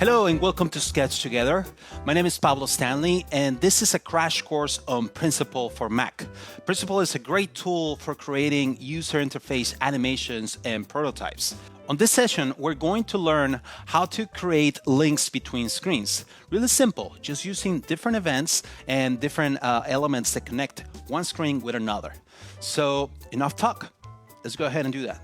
Hello and welcome to Sketch Together. My name is Pablo Stanley and this is a crash course on Principle for Mac. Principle is a great tool for creating user interface animations and prototypes. On this session, we're going to learn how to create links between screens. Really simple, just using different events and different elements that connect one screen with another. So enough talk, let's go ahead and do that.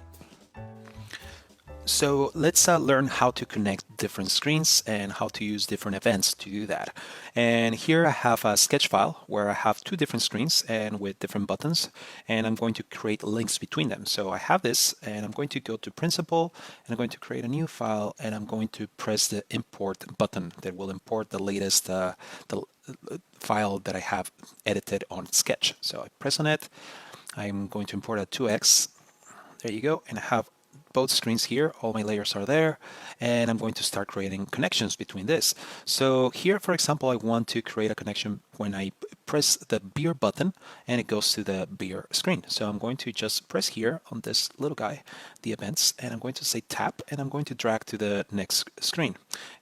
So let's learn how to connect different screens and how to use different events to do that. And here I have a sketch file where I have two different screens and with different buttons, and I'm going to create links between them. So I have this and I'm going to go to Principle and I'm going to create a new file and I'm going to press the import button that will import the latest file that I have edited on Sketch. So I press on it. I'm going to import a 2x. There you go. And I have both screens here, all my layers are there, and I'm going to start creating connections between this. So here, for example, I want to create a connection when I press the beer button and it goes to the beer screen. So I'm going to just press here on this little guy, the events, and I'm going to say tap and I'm going to drag to the next screen.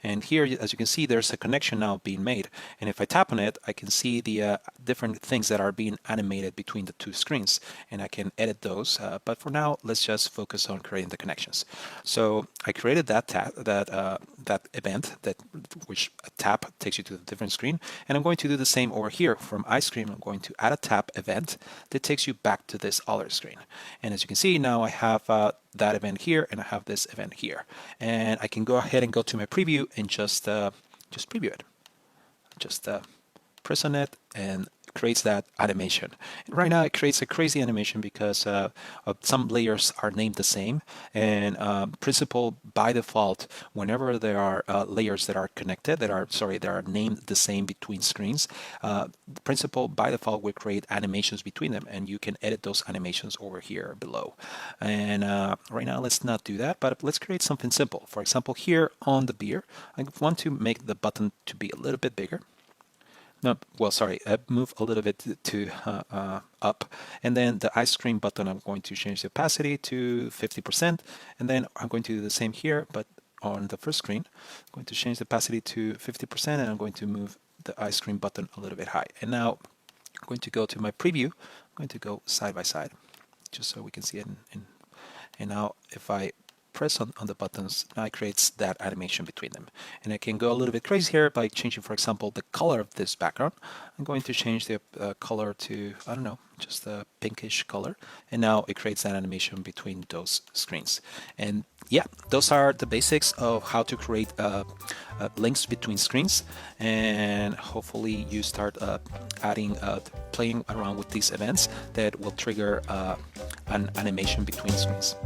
And here, as you can see, there's a connection now being made. And if I tap on it, I can see the different things that are being animated between the two screens, and I can edit those. But for now, let's just focus on creating the connections. So I created that event which a tap takes you to a different screen, and I'm going to do the same over here. From ice cream, I'm going to add a tap event that takes you back to this other screen. And as you can see, now I have that event here and I have this event here, and I can go ahead and go to my preview and just preview it. Just press on it and creates that animation. And right now it creates a crazy animation because some layers are named the same, and Principle by default, whenever there are layers that are connected, that are named the same between screens, Principle by default will create animations between them, and you can edit those animations over here below. And right now let's not do that, but let's create something simple. For example, here on the beer, I want to make the button to be a little bit bigger. No, well, sorry, move a little bit to up, and then the ice cream button, I'm going to change the opacity to 50%, and then I'm going to do the same here, but on the first screen, I'm going to change the opacity to 50%, and I'm going to move the ice cream button a little bit high. And now I'm going to go to my preview. I'm going to go side by side, just so we can see it. And now if I press on the buttons, now it creates that animation between them. And I can go a little bit crazy here by changing, for example, the color of this background. I'm going to change the color to, I don't know, just a pinkish color. And now it creates that animation between those screens. And yeah, those are the basics of how to create links between screens. And hopefully you start playing around with these events that will trigger an animation between screens.